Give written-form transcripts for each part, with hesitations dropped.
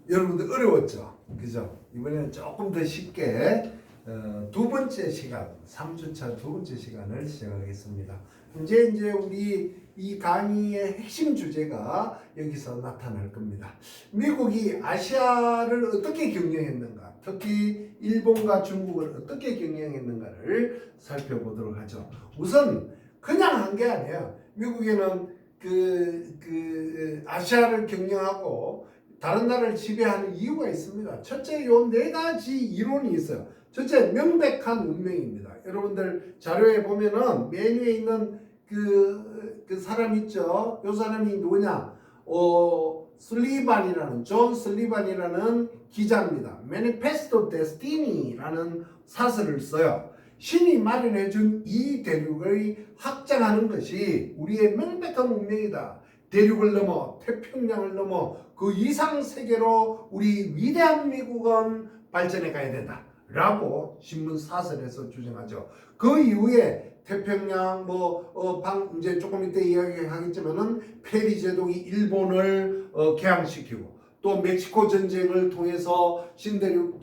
여러분들 어려웠죠? 그죠? 이번에는 조금 더 쉽게 두 번째 시간, 3주차 두 번째 시간을 시작하겠습니다. 이제 우리 이 강의의 핵심 주제가 여기서 나타날 겁니다. 미국이 아시아를 어떻게 경영했는가, 특히 일본과 중국을 어떻게 경영했는가를 살펴보도록 하죠. 우선 그냥 한 게 아니에요. 미국에는 아시아를 경영하고 다른 나라를 지배하는 이유가 있습니다. 첫째, 요 네 가지 이론이 있어요. 첫째, 명백한 운명입니다. 여러분들 자료에 보면은 맨 위에 있는 그 사람 있죠. 요 사람이 누구냐? 존 슬리반이라는 기자입니다. Manifesto Destiny라는 사설을 써요. 신이 마련해준 이 대륙을 확장하는 것이 우리의 명백한 운명이다. 대륙을 넘어 태평양을 넘어 그 이상 세계로 우리 위대한 미국은 발전해 가야 된다 라고 신문 사설에서 주장하죠. 그 이후에 태평양 이제 조금 이따 이야기하겠지만은 페리 제독이 일본을 개항시키고 또 멕시코 전쟁을 통해서 신대륙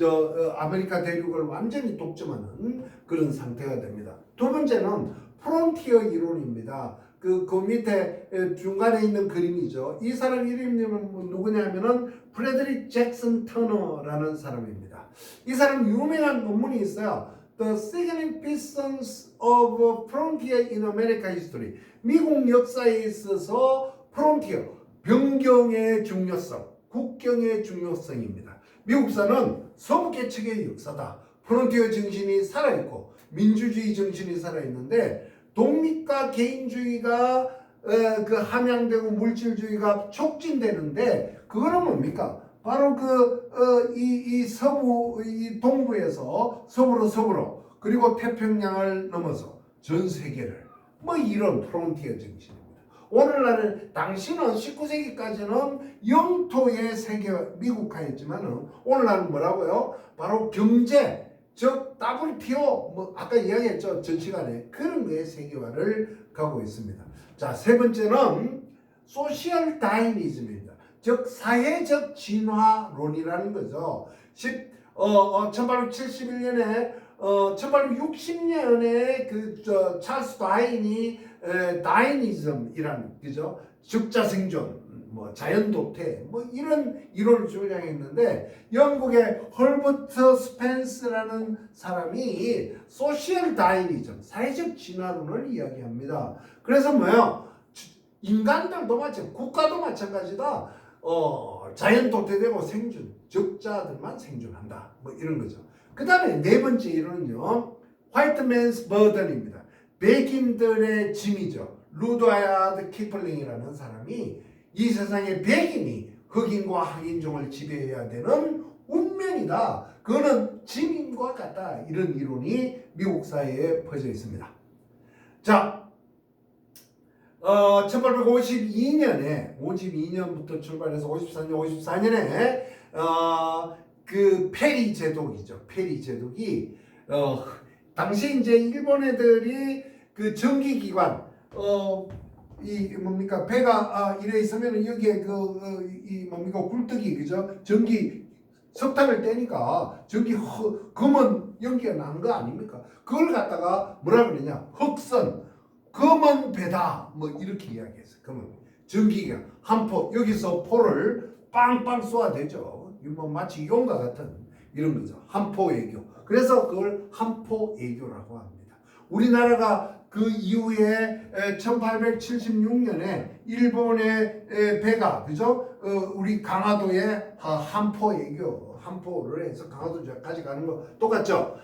아메리카 대륙을 완전히 독점하는 그런 상태가 됩니다. 두 번째는 프론티어 이론입니다. 그 밑에 중간에 있는 그림이죠. 이 사람 이름이 누구냐면은 프레드릭 잭슨 터너라는 사람입니다. 이 사람 유명한 논문이 있어요. The Significance of Frontier in American History. 미국 역사에 있어서 프론티어, 변경의 중요성, 국경의 중요성입니다. 미국사는 서부 개척의 역사다. 프론티어 정신이 살아있고 민주주의 정신이 살아있는데 독립과 개인주의가 함양되고 물질주의가 촉진되는데 그거는 뭡니까? 바로 이 서부, 이 동부에서 서부로 그리고 태평양을 넘어서 전 세계를 이런 프론티어 정신입니다. 오늘날은 당시는 19세기까지는 영토의 세계 미국화였지만은 오늘날은 뭐라고요? 바로 경제, 즉 WTO 아까 이야기했죠 전 시간에 그런 거의 세계화를 가고 있습니다. 자, 세 번째는 소셜 다이니즘입니다. 즉 사회적 진화론이라는 거죠. 1871년에 1860년에 찰스 다인이 다이니즘이라는 그죠? 적자생존 자연도태 이런 이론을 주장했는데 영국의 헐버트 스펜스라는 사람이 소셜 다이니즘 사회적 진화론을 이야기합니다. 그래서 인간들도 마찬가지, 국가도 마찬가지다. 자연도태되고 적자들만 생존한다. 이런 거죠. 그 다음에 네 번째 이론은요, 화이트맨스 버든입니다. 백인들의 짐이죠. 루드와야드 키플링이라는 사람이 이 세상에 백인이 흑인과 한인종을 지배해야 되는 운명이다. 그거는 짐과 같다. 이런 이론이 미국 사회에 퍼져 있습니다. 자, 1852년부터 출발해서 54년에 그 페리 제독이죠. 페리 제독이 당시 이제 일본 애들이 그 전기기관 배가 이래 있으면 여기에 굴뚝이 그죠? 전기 석탄을 떼니까 검은 연기가 난 거 아닙니까? 그걸 갖다가 뭐라 그러냐? 흑선 검은 배다 이렇게 이야기했어요. 검은 전기가 한 포 여기서 포를 빵빵 쏘아대죠. 마치 용과 같은 이런 거죠. 한포애교. 그래서 그걸 한포애교라고 합니다. 우리나라가 그 이후에 1876년에 일본의 배가 그죠? 우리 강화도에 한포를 해서 강화도까지 가는 거 똑같죠?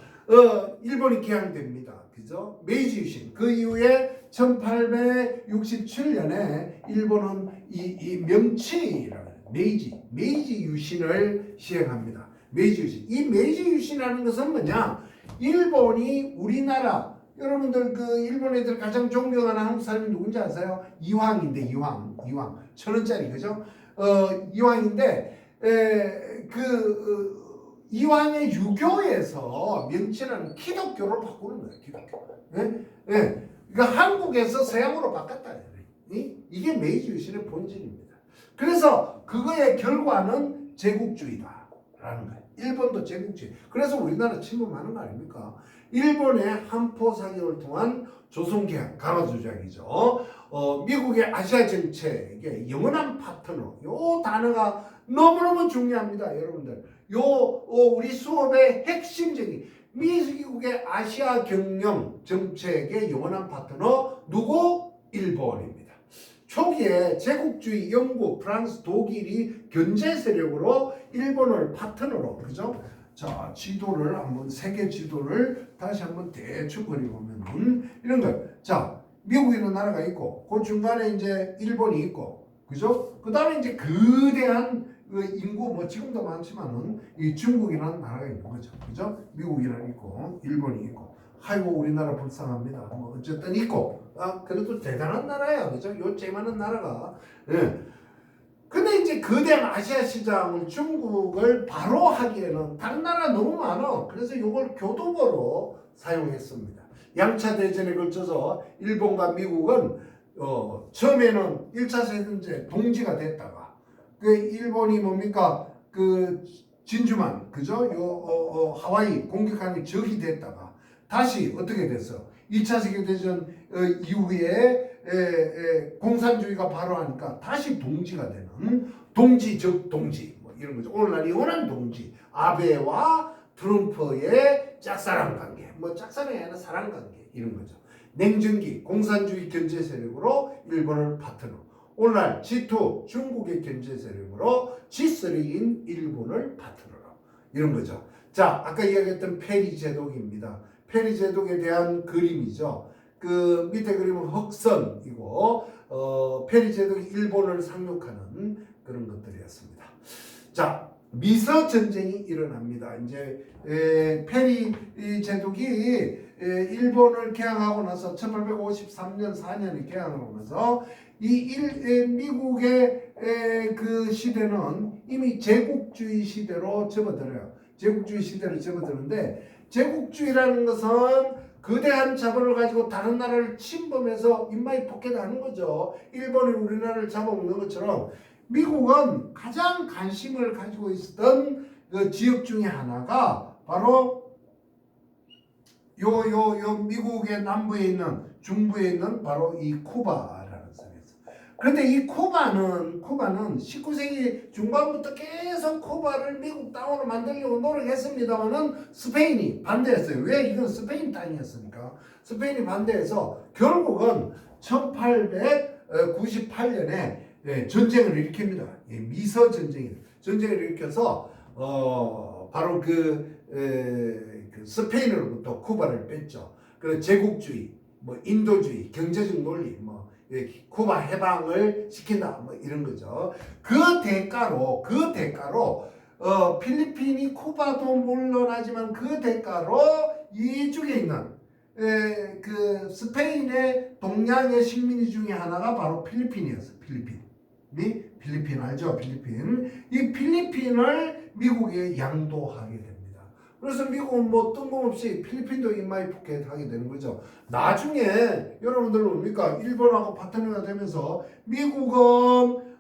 일본이 개항됩니다. 그죠? 메이지 유신. 그 이후에 1867년에 일본은 이 명치라는 메이지 유신을 시행합니다. 메이지 유신. 이 메이지 유신이라는 것은 뭐냐? 일본이 우리나라 여러분들 일본 애들 가장 존경하는 한국 사람이 누군지 아세요? 이황인데 이황 1,000원짜리 그죠? 이황인데 이황의 유교에서 명치라는 기독교로 바꾸는 거예요. 기독교. 그러니까 한국에서 서양으로 바꿨다. 이게 메이지 유신의 본질입니다. 그래서 그거의 결과는 제국주의다라는 거예요. 일본도 제국주의. 그래서 우리나라 침범하는 거 아닙니까? 일본의 한포 사격을 통한 조선계약, 강화조약이죠. 미국의 아시아 정책의 영원한 파트너, 요 단어가 너무너무 중요합니다, 여러분들. 우리 수업의 핵심적인 미국의 아시아 경영 정책의 영원한 파트너 누구? 일본입니다. 초기에 제국주의 영국, 프랑스, 독일이 견제 세력으로 일본을 파트너로, 그죠? 자, 지도를 한번 세계 지도를 다시 한번 대충 그려보면 이런 거. 자, 미국이라는 나라가 있고 그 중간에 이제 일본이 있고, 그죠? 그 다음에 이제 거대한 인구 뭐 지금도 많지만은 이 중국이라는 나라가 있는 거죠, 그죠? 미국이라는 있고 일본이 있고. 아이고 우리나라 불쌍합니다. 뭐 어쨌든 있고, 그래도 대단한 나라야, 그죠? 요 쬐만한 나라가. 예. 근데 이제 거대한 아시아 시장을 중국을 바로 하기에는 다른 나라 너무 많아. 그래서 이걸 교두보로 사용했습니다. 양차 대전에 걸쳐서 일본과 미국은 처음에는 1차 세계대전 동지가 됐다가 그 일본이 뭡니까? 그 진주만, 그죠? 하와이 공격하는 적이 됐다가 다시 어떻게 됐어? 2차 세계대전 이후에 공산주의가 바로 하니까 다시 동지가 되는 동지적 동지 뭐 이런 거죠. 오늘날 영원한 동지 아베와 트럼프의 짝사랑 관계, 뭐 짝사랑이 아니라 사랑 관계 이런 거죠. 냉전기 공산주의 견제 세력으로 일본을 파트너, 오늘날 G2 중국의 견제 세력으로 G3인 일본을 파트너로 이런 거죠. 자, 아까 이야기했던 페리 제독입니다. 페리 제독에 대한 그림이죠. 그 밑에 그림은 흑선이고 페리 제독이 일본을 상륙하는 그런 것들이었습니다. 자, 미서 전쟁이 일어납니다. 이제 페리 제독이 일본을 개항하고 나서 1853년 4년에 개항하고 나서 미국의 그 시대는 이미 제국주의 시대로 접어들어요. 제국주의 시대를 접어드는데, 제국주의라는 것은 거대한 자본을 가지고 다른 나라를 침범해서 인마이 포켓하는 거죠. 일본이 우리나라를 잡아먹는 것처럼 미국은 가장 관심을 가지고 있었던 그 지역 중에 하나가 바로 요 미국의 남부에 있는, 중부에 있는 바로 이 쿠바라는 섬이었어요. 그런데 이 쿠바는 19세기 중반부터 계속 쿠바를 미국 땅으로 만들려고 노력했습니다만은 스페인이 반대했어요. 왜? 이건 스페인 땅이었으니까. 스페인이 반대해서 결국은 1898년에 전쟁을 일으킵니다. 미서 전쟁을 일으켜서 바로 그 스페인으로부터 쿠바를 뺐죠. 그 제국주의, 뭐 인도주의, 경제적 논리, 뭐 쿠바 해방을 시킨다, 뭐 이런 거죠. 그 대가로 필리핀이 쿠바도 물론하지만 그 대가로 이쪽에 있는 그 스페인의 동양의 식민지 중에 하나가 바로 필리핀이었어요. 필리핀 알죠? 이 필리핀을 미국에 양도하게 됩니다. 그래서 미국은 뭐 뜬금없이 필리핀도 인마이 포켓하게 되는 거죠. 나중에 여러분들 뭡니까? 일본하고 파트너가 되면서 미국은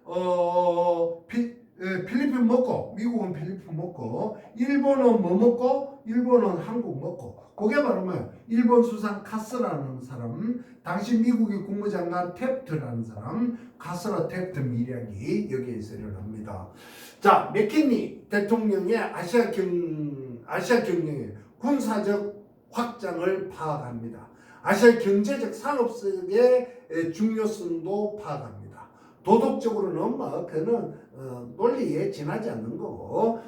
필리핀 먹고, 미국은 필리핀 먹고, 일본은 뭐 먹고, 일본은 한국 먹고. 그게 바로 뭐야? 일본 수상 카스라는 사람, 당시 미국의 국무장관 탭트라는 사람, 카스라 탭트 밀약이 여기에서 일어납니다. 자, 맥키니 대통령의 아시아 경영의 군사적 확장을 파악합니다. 아시아 경제적 산업성의 중요성도 파악합니다. 도덕적으로는 뭐 그는 논리에 지나지 않는 거고,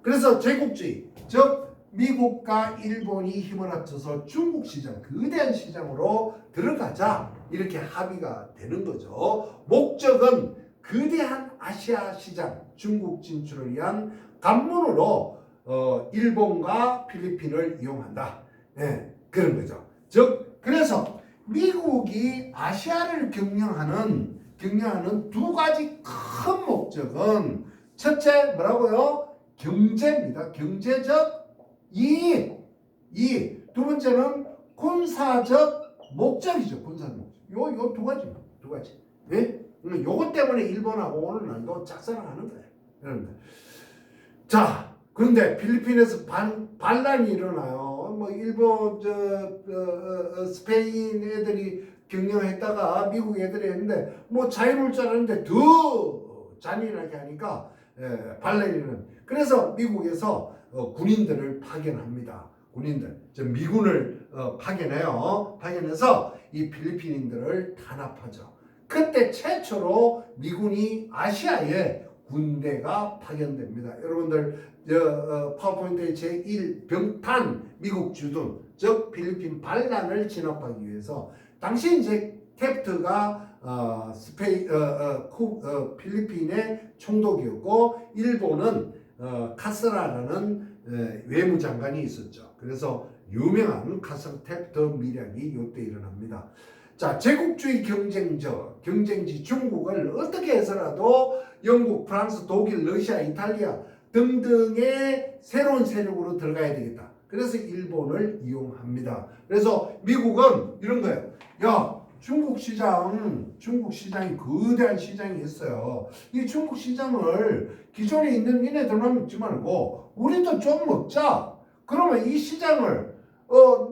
그래서 제국주의, 즉 미국과 일본이 힘을 합쳐서 중국 시장, 거대한 시장으로 들어가자 이렇게 합의가 되는 거죠. 목적은 거대한 아시아 시장, 중국 진출을 위한 관문으로 일본과 필리핀을 이용한다. 그런 거죠. 즉 그래서 미국이 아시아를 경영하는 두 가지 큰 목적은, 첫째 뭐라고요? 경제입니다. 경제적 이익. 두 번째는 군사적 목적이죠. 군사적 목적. 요 두 가지. 예? 요것 때문에 일본하고 오늘날도 짝사랑하는 거예요. 여러분들. 자, 그런데 필리핀에서 반란이 일어나요. 뭐 일본, 스페인 애들이 경영했다가 미국 애들이 했는데 뭐 자유로울 줄 알았는데 더 잔인하게 하니까 반란이 일어납니다. 그래서 미국에서 군인들을 파견합니다. 미군을 파견해요. 파견해서 이 필리핀인들을 탄압하죠. 그때 최초로 미군이 아시아에 군대가 파견됩니다. 여러분들 파워포인트의 제1 병탄 미국 주둔, 즉 필리핀 반란을 진압하기 위해서 당시 이제 탭트가 필리핀의 총독이었고 일본은 카스라라는 외무장관이 있었죠. 그래서 유명한 카스 탭트 밀약이 이때 일어납니다. 자, 제국주의 경쟁지 중국을 어떻게 해서라도 영국, 프랑스, 독일, 러시아, 이탈리아 등등의 새로운 세력으로 들어가야 되겠다. 그래서 일본을 이용합니다. 그래서 미국은 이런 거예요. 야, 중국 시장이 거대한 시장이 있어요. 이 중국 시장을 기존에 있는 니네들만 먹지 말고 우리도 좀 먹자. 그러면 이 시장을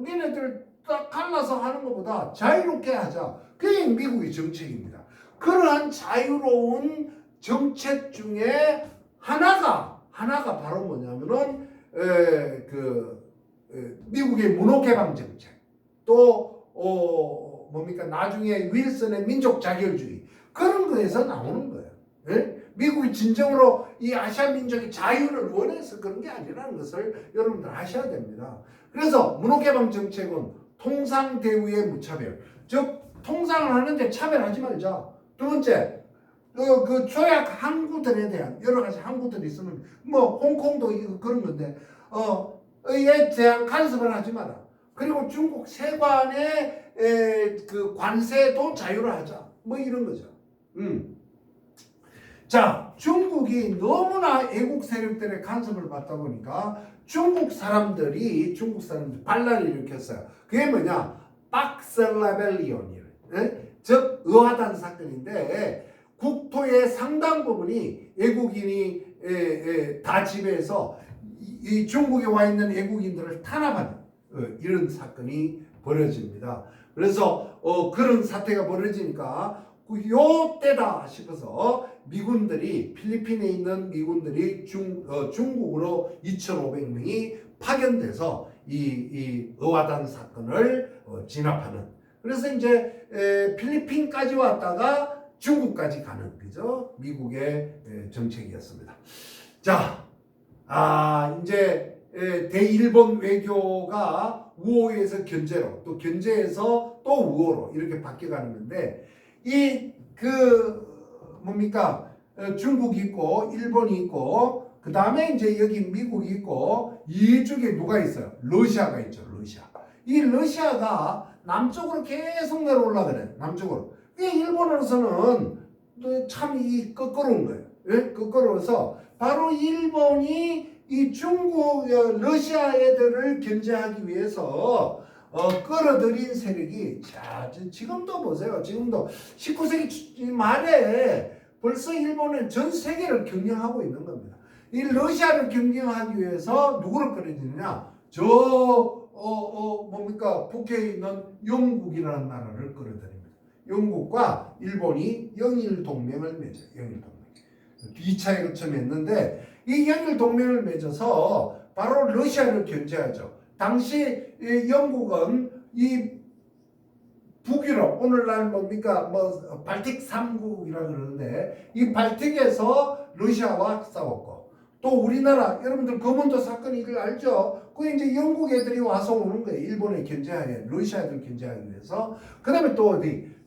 니네들 딱 갈라서 하는 것보다 자유롭게 하자. 그게 미국의 정책입니다. 그러한 자유로운 정책 중에 하나가 바로 뭐냐면은 미국의 문호 개방 정책, 또 뭡니까 나중에 윌슨의 민족 자결주의 그런 거에서 나오는 거예요. 예? 미국이 진정으로 이 아시아 민족의 자유를 원해서 그런 게 아니라는 것을 여러분들 아셔야 됩니다. 그래서 문호 개방 정책은 통상 대우의 무차별, 즉 통상을 하는데 차별하지 말자. 두 번째, 그 조약 항구들에 대한 여러 가지 항구들이 있으면 뭐 홍콩도 그런 건데 에 대한 간섭을 하지 마라. 그리고 중국 세관의 그 관세도 자유로 하자. 뭐 이런 거죠. 자, 중국이 너무나 애국 세력들의 간섭을 받다 보니까 중국 사람들이 반란을 일으켰어요. 그게 뭐냐? 박셀라벨리온이에요. 즉 의화단 사건인데 국토의 상당 부분이 애국인이 다 지배해서 이 중국에 와 있는 애국인들을 탄압하는 이런 사건이 벌어집니다. 그래서 그런 사태가 벌어지니까 요 때다 싶어서 필리핀에 있는 미군들이 중국으로 2,500명이 파견돼서 이 의화단 사건을 진압하는. 그래서 이제 필리핀까지 왔다가 중국까지 가는 그죠? 미국의 정책이었습니다. 자, 이제 대일본 외교가 우호에서 견제로, 또 견제에서 또 우호로 이렇게 바뀌어가는 건데 중국이 있고 일본이 있고 그 다음에 이제 여기 미국이 있고 이쪽에 누가 있어요? 러시아가 있죠. 이 러시아가 남쪽으로 계속 내려올라 그래. 남쪽으로. 일본으로서는 참 거꾸로운 거예요. 예? 거꾸로워서 바로 일본이 이 중국, 러시아 애들을 견제하기 위해서 끌어들인 세력이, 자, 지금도 보세요. 지금도 19세기 말에 벌써 일본은 전 세계를 경영하고 있는 겁니다. 이 러시아를 경영하기 위해서 누구를 끌어들이냐? 북해에 있는 영국이라는 나라를 끌어들입니다. 영국과 일본이 영일동맹을 맺어요. 영일동맹. 2차에 거쳐서 했는데 이 영일동맹을 맺어서 바로 러시아를 견제하죠. 당시 영국은 이 북유럽, 오늘날 발틱 3국이라 그러는데 이 발틱에서 러시아와 싸웠고 또 우리나라 여러분들 거문도 사건 이걸 알죠? 그게 이제 영국 애들이 와서 오는 거예요. 일본에 견제하게, 러시아를 견제하기 위해서. 그 다음에 또 어디?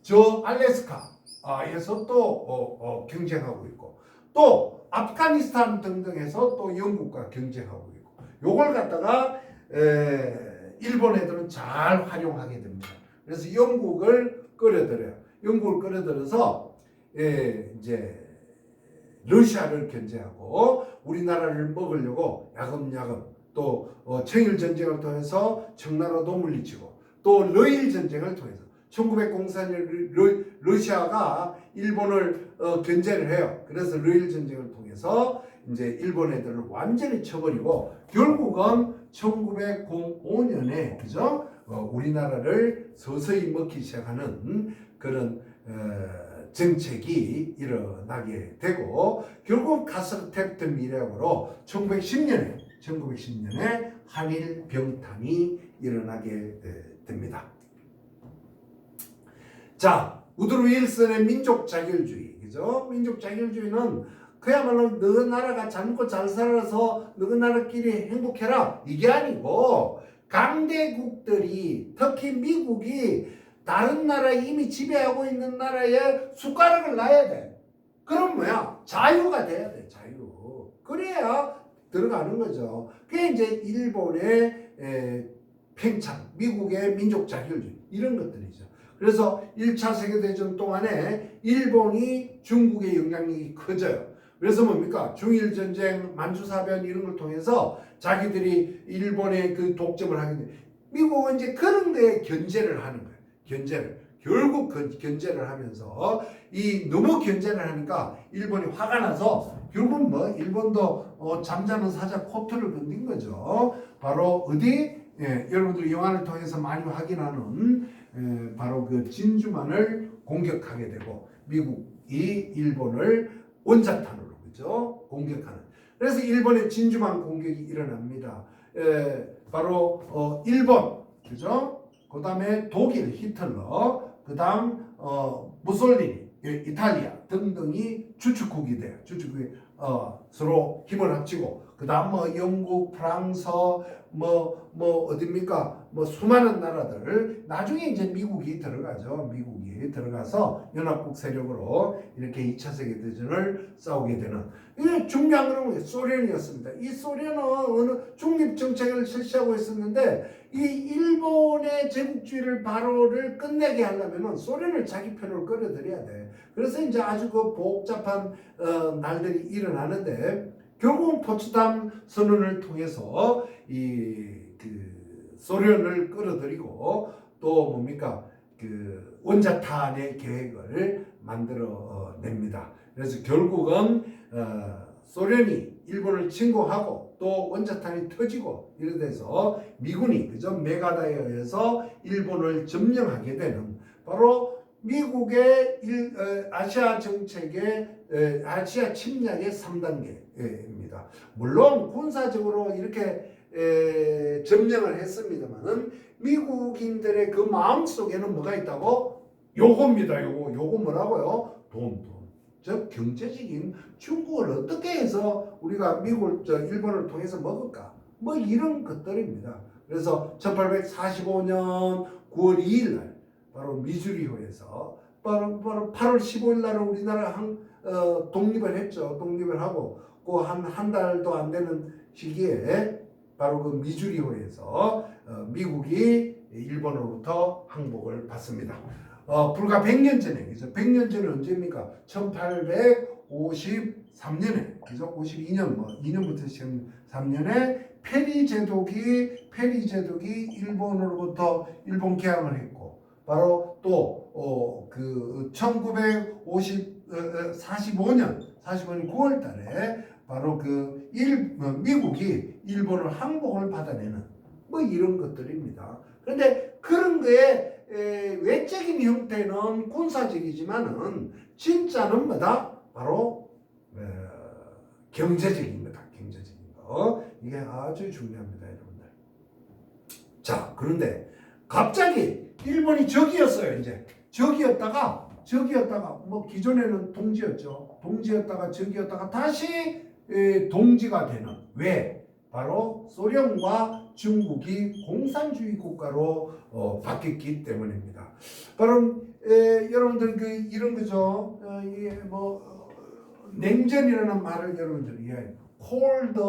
알래스카에서 또 경쟁하고 있고 또 아프가니스탄 등등에서 또 영국과 경쟁하고 있고 요걸 갖다가 일본 애들은 잘 활용하게 됩니다. 그래서 영국을 끌어들여요. 영국을 끌어들여서 이제 러시아를 견제하고 우리나라를 먹으려고 야금야금 또 청일 전쟁을 통해서 청나라도 물리치고 또 러일 전쟁을 통해서 1904년 러시아가 일본을 견제를 해요. 그래서 러일 전쟁을 통해서 이제 일본 애들을 완전히 쳐버리고 결국은 1905년에 그죠? 우리나라를 서서히 먹기 시작하는 그런 정책이 일어나게 되고 결국 가스테프트 미래학으로 1910년에 한일 병탄이 일어나게 됩니다. 자, 우드로 윌슨의 민족 자결주의, 그죠? 민족 자결주의는 그야말로 너 나라가 잘 먹고 잘 살아서 너 나라끼리 행복해라 이게 아니고 강대국들이 특히 미국이 다른 나라 이미 지배하고 있는 나라에 숟가락을 놔야 돼. 그럼 뭐야? 자유가 돼야 돼. 자유. 그래야 들어가는 거죠. 그게 이제 일본의 팽창, 미국의 민족 자결주의 이런 것들이죠. 그래서 1차 세계대전 동안에 일본이 중국의 영향력이 커져요. 그래서 뭡니까? 중일전쟁, 만주사변 이런 걸 통해서 자기들이 일본의 그 독점을 하게 돼. 미국은 이제 그런 데에 견제를 하는 거예요. 결국 견제를 하면서 너무 견제를 하니까 일본이 화가 나서 결국 뭐 일본도 잠자는 사자 코트를 건든 거죠. 바로 어디? 여러분들 영화를 통해서 많이 확인하는 바로 그 진주만을 공격하게 되고 미국이 일본을 원자탄으로 그죠? 공격하는. 그래서 일본의 진주만 공격이 일어납니다. 바로 일본 그죠? 그 다음에 독일 히틀러, 그 다음 무솔리니, 이탈리아 등등이 주축국이 돼요. 주축국이 서로 힘을 합치고 그 다음 뭐 영국, 프랑스, 뭐 어딥니까? 뭐 수많은 나라들 나중에 이제 미국이 들어가죠. 미국이 들어가서 연합국 세력으로 이렇게 2차 세계대전을 싸우게 되는 이게 중요한 건 소련이었습니다. 이 소련은 어느 중립 정책을 실시하고 있었는데 이 일본의 제국주의를 바로를 끝내게 하려면은 소련을 자기 편으로 끌어들여야 돼. 그래서 이제 아주 그 복잡한 날들이 일어나는데 결국은 포츠담 선언을 통해서 소련을 끌어들이고 또 뭡니까 그 원자탄의 계획을 만들어 냅니다. 그래서 결국은 소련이 일본을 침공하고 또 원자탄이 터지고 이래 돼서 미군이 그죠 메가다에 의해서 일본을 점령하게 되는 바로 미국의 아시아 정책의 아시아 침략의 3단계입니다. 물론 군사적으로 이렇게 점령을 했습니다만은 미국인들의 그 마음 속에는 뭐가 있다고? 요겁니다. 요거 뭐라고요? 돈. 즉 경제적인 중국을 어떻게 해서 우리가 일본을 통해서 먹을까? 뭐 이런 것들입니다. 그래서 1845년 9월 2일 날 바로 미주리호에서 바로 8월 15일 날은 우리나라 독립을 했죠. 독립을 하고 그 한 달도 안 되는 시기에 바로 그 미주리호에서 미국이 일본으로부터 항복을 받습니다. 불과 100년 전에, 그죠? 100년 전에 언제입니까? 1853년에, 그죠? 52년, 2년부터 시작한 3년에 페리 제독이 일본으로부터 일본 개항을 했고, 바로 또, 1945년 9월 달에 바로 미국이 일본을 항복을 받아내는 뭐 이런 것들입니다. 그런데 그런 거에 외적인 형태는 군사적이지만은 진짜는 뭐다? 바로 경제적인 거다. 경제적인 거. 이게 아주 중요합니다, 여러분들. 자, 그런데 갑자기 일본이 적이었어요. 이제 적이었다가 뭐 기존에는 동지였죠. 동지였다가 적이었다가 다시 동지가 되는. 왜? 바로 소련과 중국이 공산주의 국가로 바뀌었기 때문입니다. 바로 여러분들 이런 거죠. 냉전이라는 말을 여러분들 이해해요. Cold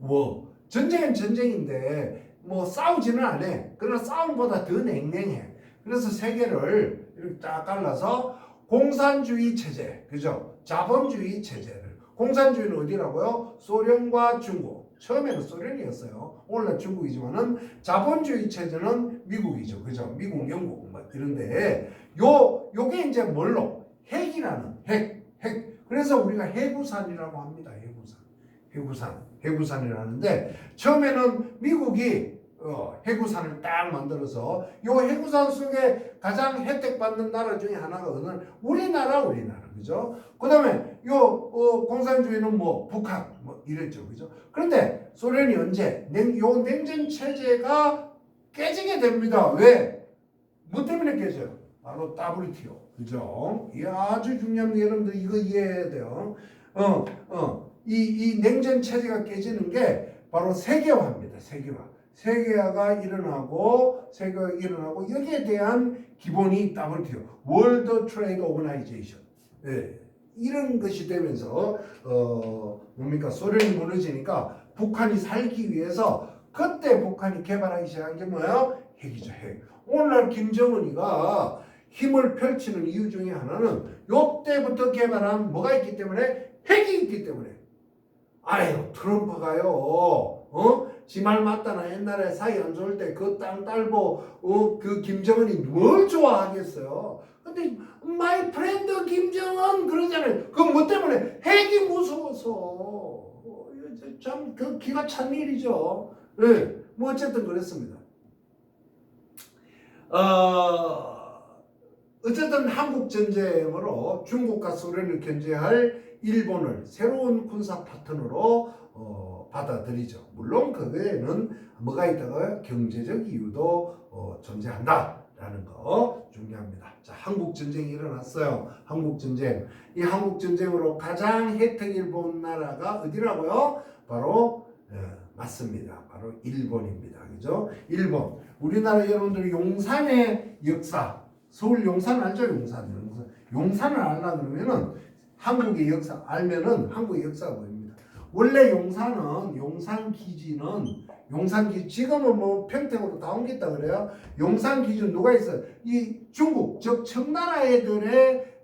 War. 전쟁은 전쟁인데 뭐 싸우지는 않아. 그러나 싸움보다 더 냉랭해. 그래서 세계를 이렇게 딱 갈라서 공산주의 체제, 그죠? 자본주의 체제를. 공산주의는 어디라고요? 소련과 중국. 처음에는 소련이었어요. 오늘날 중국이지만은 자본주의 체제는 미국이죠. 그죠? 미국, 영국 뭐 이런데 요게 이제 뭘로? 핵이라는 핵. 그래서 우리가 해구산이라고 합니다. 해구산이라는데 처음에는 미국이 해구산을 딱 만들어서 요 해구산 속에 가장 혜택 받는 나라 중에 하나가 우리나라 그죠? 그다음에 요 공산주의는 뭐 북한 뭐 이랬죠. 그죠? 그런데 소련이 언제 요 냉전 체제가 깨지게 됩니다. 왜? 뭐 때문에 깨져요? 바로 WTO. 그죠? 이 아주 중요한 여러분들 이거 이해해야 돼요. 이 냉전 체제가 깨지는 게 바로 세계화입니다. 세계화가 일어나고 여기에 대한 기본이 WTO, 월드 트레이드 오거나이제이션. 예. 이런 것이 되면서 소련이 무너지니까 북한이 살기 위해서 그때 북한이 개발하기 시작한 게 뭐예요? 핵이죠, 핵. 오늘날 김정은이가 힘을 펼치는 이유 중에 하나는 요때부터 개발한 뭐가 있기 때문에 핵이 있기 때문에. 아유, 트럼프가요, 지 말 맞다나 옛날에 사이 안 좋을 때 그 땅 딸보, 그 김정은이 뭘 좋아하겠어요? 근데, 마이 프렌드 김정은 그러잖아요. 그 뭐 때문에? 핵이 무서워서. 참, 그 기가 찬 일이죠. 네, 뭐 어쨌든 그랬습니다. 어쨌든 한국전쟁으로 중국과 소련을 견제할 일본을 새로운 군사 파트너로 받아들이죠. 물론 그 외에는 뭐가 있다고요? 경제적 이유도 존재한다라는 거 중요합니다. 자, 한국전쟁이 일어났어요. 한국전쟁. 이 한국전쟁으로 가장 혜택을 본 나라가 어디라고요? 바로 맞습니다. 바로 일본입니다. 그죠? 일본. 우리나라 여러분들 용산의 역사, 서울 용산 알죠? 용산을 알라 그러면은 한국의 역사 알면은 한국의 역사가 보입니다. 원래 용산기지 지금은 뭐 평택으로 다 옮겼다 그래요. 용산기지는 누가 있어요? 이 중국, 즉 청나라 애들의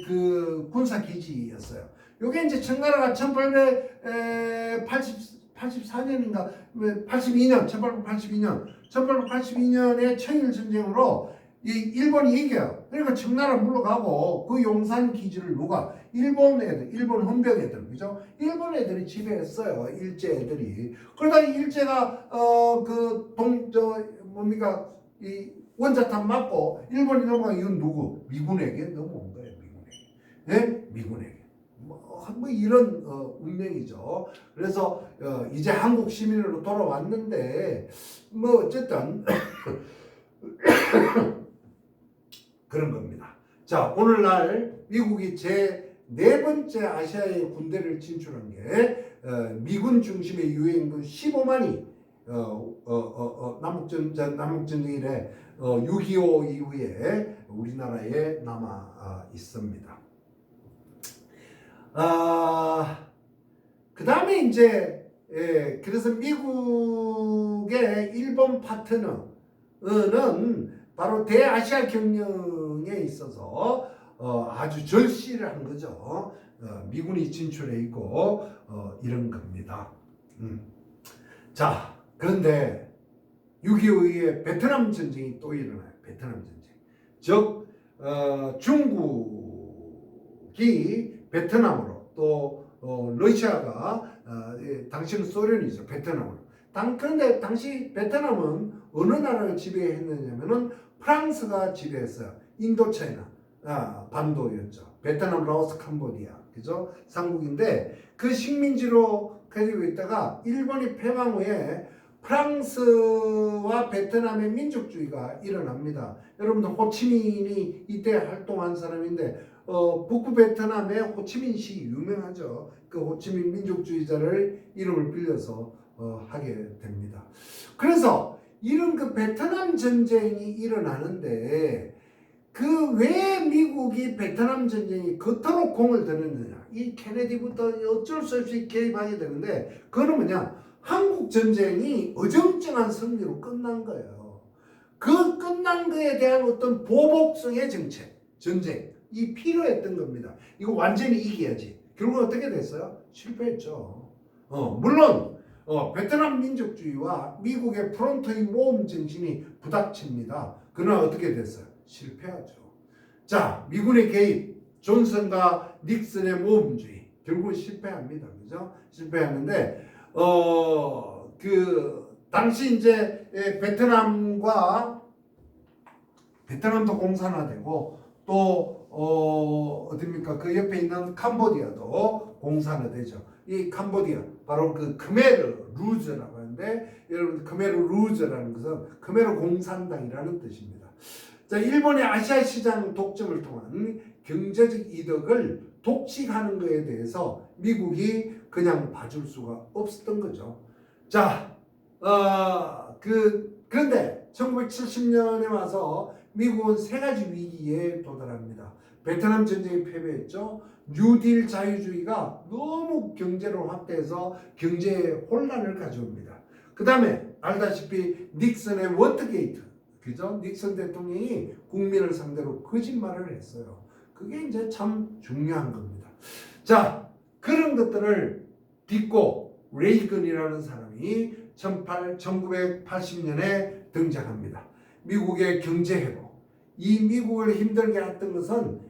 그 군사기지였어요. 요게 이제 청나라가 1884년인가 1882년에 청일전쟁으로 이 일본이 이겨요. 그러니까 청나라 물러가고 그 용산 기지를 누가? 일본 헌병 애들, 그죠? 일본 애들이 지배했어요. 일제 애들이. 그러다 일제가 이 원자탄 맞고 일본이 넘어간 이건 누구? 미군에게 넘어온 거예요. 미군에게. 뭐 이런 운명이죠. 그래서 이제 한국 시민으로 돌아왔는데 뭐 어쨌든 그런 겁니다. 자, 오늘날 미국이 제 4번째 아시아의 군대를 진출한 게 미군 중심의 유엔군 15만이 남북전쟁 이래 6.25 이후에 우리나라에 남아 있습니다. 그 다음에 이제 그래서 미국의 일본 파트너는 바로 대아시아 경영에 있어서 아주 절실을 한 거죠. 미군이 진출해 있고 이런 겁니다. 자, 그런데 6.25 이후에 베트남 전쟁이 또 일어나요. 베트남 전쟁. 즉 중국이 베트남으로 또 러시아가 당시는 소련이죠. 베트남으로. 그런데 당시 베트남은 어느 나라를 지배했느냐면은 프랑스가 지배했어요. 인도차이나 반도였죠. 베트남, 라오스, 캄보디아, 그죠? 삼국인데 그 식민지로 가지고 있다가 일본이 패망 후에 프랑스와 베트남의 민족주의가 일어납니다. 여러분들 호치민이 이때 활동한 사람인데 북부 베트남의 호치민시 유명하죠. 그 호치민 민족주의자를 이름을 빌려서 하게 됩니다. 그래서 이런 그 베트남 전쟁이 일어나는데 그 왜 미국이 베트남 전쟁이 그토록 공을 들였느냐. 이 케네디부터 어쩔 수 없이 개입하게 되는데 그거는 뭐냐. 한국 전쟁이 어정쩡한 승리로 끝난 거예요. 그 끝난 거에 대한 어떤 보복성의 전쟁이 필요했던 겁니다. 이거 완전히 이겨야지. 결국 어떻게 됐어요? 실패했죠. 물론 베트남 민족주의와 미국의 프론트의 모험 정신이 부닥칩니다. 그러나 어떻게 됐어요? 실패하죠. 자, 미군의 개입, 존슨과 닉슨의 모험주의 결국 실패합니다. 그죠? 실패하는데 당시 이제 베트남도 공산화되고 또 어딥니까? 그 옆에 있는 캄보디아도 공산화되죠. 이 캄보디아 바로 그 크메르 루즈라고 하는데 여러분 크메르 루즈라는 것은 크메르 공산당이라는 뜻입니다. 자, 일본의 아시아 시장 독점을 통한 경제적 이득을 독식하는 것에 대해서 미국이 그냥 봐줄 수가 없었던 거죠. 자, 그런데 1970년에 와서 미국은 세 가지 위기에 도달합니다. 베트남 전쟁이 패배했죠. 뉴딜 자유주의가 너무 경제를 확대해서 경제에 혼란을 가져옵니다. 그 다음에 알다시피 닉슨의 워터게이트, 그죠? 닉슨 대통령이 국민을 상대로 거짓말을 했어요. 그게 이제 참 중요한 겁니다. 자, 그런 것들을 딛고 레이건이라는 사람이 1980년에 등장합니다. 미국의 경제 회복. 이 미국을 힘들게 했던 것은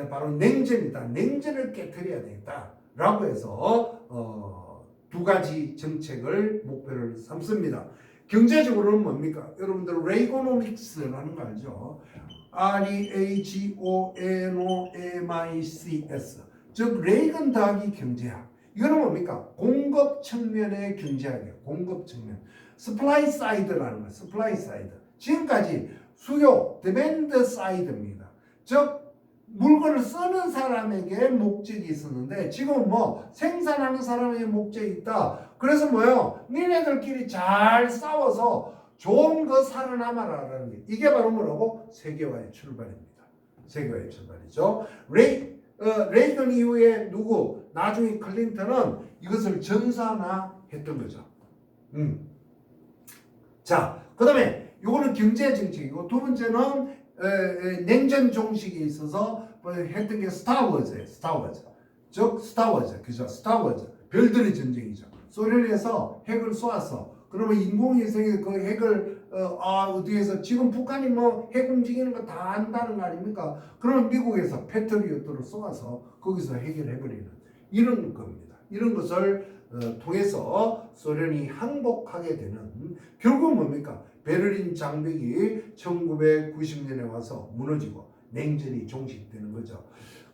바로 냉전이다. 냉전을 깨트려야 되겠다라고 해서 두 가지 정책을 목표를 삼습니다. 경제적으로는 뭡니까? 여러분들 레이고노믹스라는 거 알죠? REAGONOMICS 즉 레이건 더하기 경제학. 이거는 뭡니까? 공급 측면의 경제학이에요. 공급 측면. 스플라이 사이드라는 거예요. 스플라이 사이드. 지금까지 수요, 디맨드 사이드입니다. 즉 물건을 쓰는 사람에게 목적이 있었는데 지금 뭐 생산하는 사람에게 목적이 있다. 그래서 뭐요? 니네들끼리 잘 싸워서 좋은 거 살아남아라라는 게 이게 바로 뭐라고? 세계화의 출발입니다. 세계화의 출발이죠. 레이건 이후에 누구? 나중에 클린턴은 이것을 전산화했던 거죠. 자, 그 다음에 요거는 경제 정책이고 두 번째는 냉전 종식에 있어서 했던 게 스타워즈예요. 스타워즈. 즉 스타워즈. 그죠? 스타워즈. 별들의 전쟁이죠. 소련에서 핵을 쏘았어. 그러면 인공위성이 그 핵을 어디에서 지금 북한이 뭐 핵 움직이는 거 다 안다는 거 아닙니까? 그러면 미국에서 패트리어트를 쏘아서 거기서 해결해버리는 이런 겁니다. 이런 것을 통해서 소련이 항복하게 되는 결국 뭡니까? 베를린 장벽이 1990년에 와서 무너지고 냉전이 종식되는 거죠.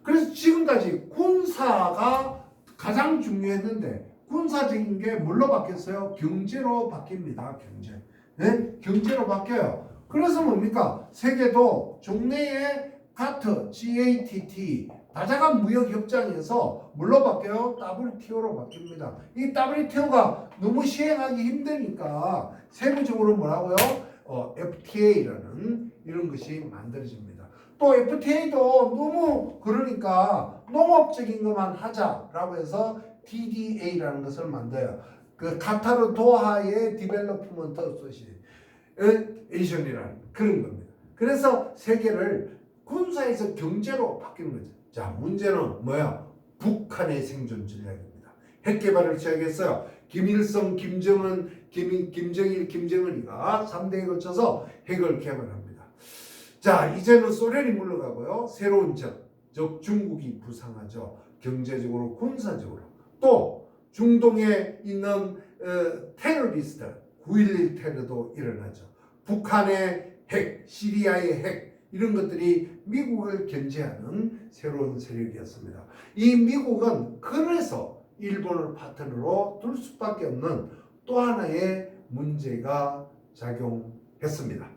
그래서 지금까지 군사가 가장 중요했는데 군사적인 게 뭘로 바뀌었어요? 경제로 바뀝니다. 경제. 네? 경제로 바뀌어요. 그래서 뭡니까? 세계도 종래의 가트, GATT, 다자간 무역협정에서 뭘로 바뀌어요? WTO로 바뀝니다. 이 WTO가 너무 시행하기 힘드니까 세부적으로 뭐라고요? FTA라는 이런 것이 만들어집니다. 또 FTA도 너무 그러니까 농업적인 것만 하자라고 해서 TDA라는 것을 만들어요. 그 카타르 도하의 디벨로프먼트 어소시에이션이라는 그런 겁니다. 그래서 세계를 군사에서 경제로 바뀌는 거죠. 자, 문제는 뭐야? 북한의 생존 전략입니다. 핵 개발을 시작했어요. 김일성, 김정은, 김정일, 김정은이가 3대에 걸쳐서 핵을 개발합니다. 자, 이제는 소련이 물러가고요. 새로운 적, 즉 중국이 부상하죠. 경제적으로, 군사적으로. 또 중동에 있는 테러리스트, 9.11 테러도 일어나죠. 북한의 핵, 시리아의 핵 이런 것들이 미국을 견제하는 새로운 세력이었습니다. 이 미국은 그래서 일본을 파트너로 둘 수밖에 없는 또 하나의 문제가 작용했습니다.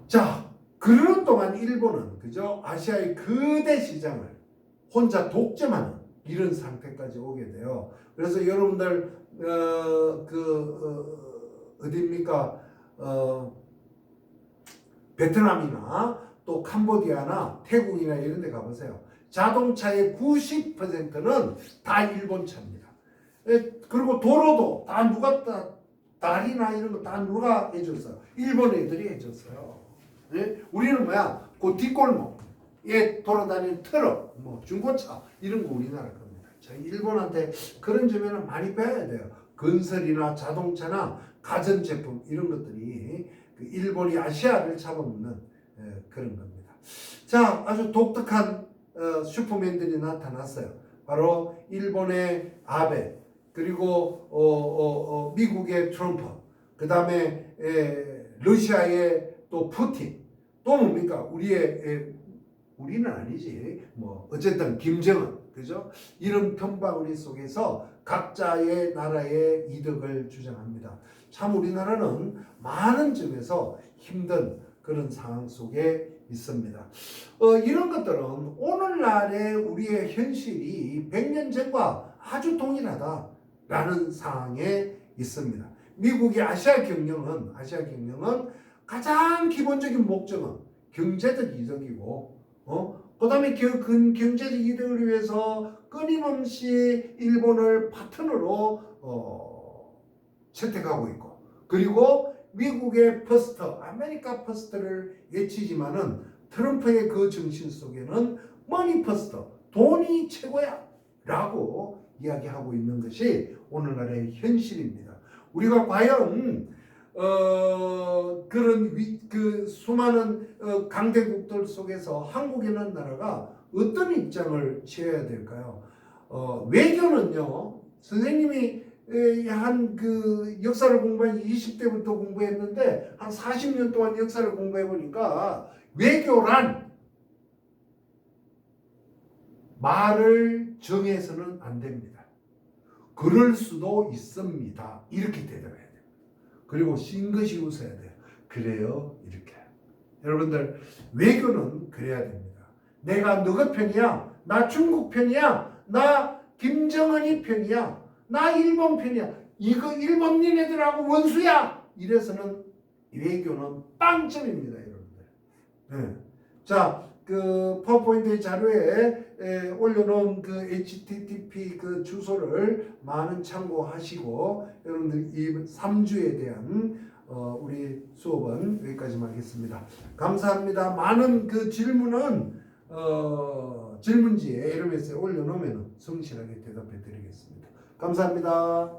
자, 그러는 동안 일본은 그죠? 아시아의 거대 시장을 혼자 독점하는 이런 상태까지 오게 돼요. 그래서 여러분들 어디입니까? 베트남이나 또 캄보디아나 태국이나 이런 데 가보세요. 자동차의 90%는 다 일본 차입니다. 그리고 도로도 다 누가 다리나 이런 거 다 누가 해줬어요? 일본 애들이 해줬어요. 우리는 뭐야? 그 뒷골목에 돌아다니는 트럭, 뭐 중고차 이런 거 우리나라 겁니다. 자, 일본한테 그런 점에는 많이 배워야 돼요. 건설이나 자동차나 가전제품 이런 것들이 그 일본이 아시아를 잡아먹는 그런 겁니다. 자, 아주 독특한 슈퍼맨들이 나타났어요. 바로 일본의 아베, 그리고 미국의 트럼프, 그 다음에 러시아의 또 푸틴, 또 뭡니까? 우리는 아니지. 뭐 어쨌든 김정은, 그죠? 이런 편바구니 속에서 각자의 나라의 이득을 주장합니다. 참 우리나라는 많은 점에서 힘든 그런 상황 속에 있습니다. 이런 것들은 오늘날의 우리의 현실이 100년 전과 아주 동일하다라는 상황에 있습니다. 미국의 아시아 경영은 가장 기본적인 목적은 경제적 이득이고, 그 다음에 경제적 이득을 위해서 끊임없이 일본을 파트너로 채택하고 있고, 그리고 미국의 퍼스트, 아메리카 퍼스트를 외치지만은 트럼프의 그 정신 속에는 머니 퍼스트, 돈이 최고야 라고 이야기하고 있는 것이 오늘날의 현실입니다. 우리가 과연 그런 그 수많은 강대국들 속에서 한국이라는 나라가 어떤 입장을 취해야 될까요? 외교는요, 선생님이 한 그 역사를 공부한 20대부터 공부했는데 한 40년 동안 역사를 공부해 보니까 외교란 말을 정해서는 안 됩니다. 그럴 수도 있습니다. 이렇게 대답해야 돼요. 그리고 싱긋이 웃어야 돼요. 그래요? 이렇게. 여러분들, 외교는 그래야 됩니다. 내가 누구 편이야? 나 중국 편이야? 나 김정은이 편이야? 나 일본 편이야? 이거 일본 니네들하고 원수야? 이래서는 외교는 빵점입니다, 여러분들. 네. 자, 그 파워포인트 자료에 올려놓은 그 http 그 주소를 많은 참고하시고, 여러분들 이 3주에 대한 우리 수업은 여기까지만 하겠습니다. 감사합니다. 많은 그 질문은 질문지에 LMS에 올려놓으면 성실하게 대답해 드리겠습니다. 감사합니다.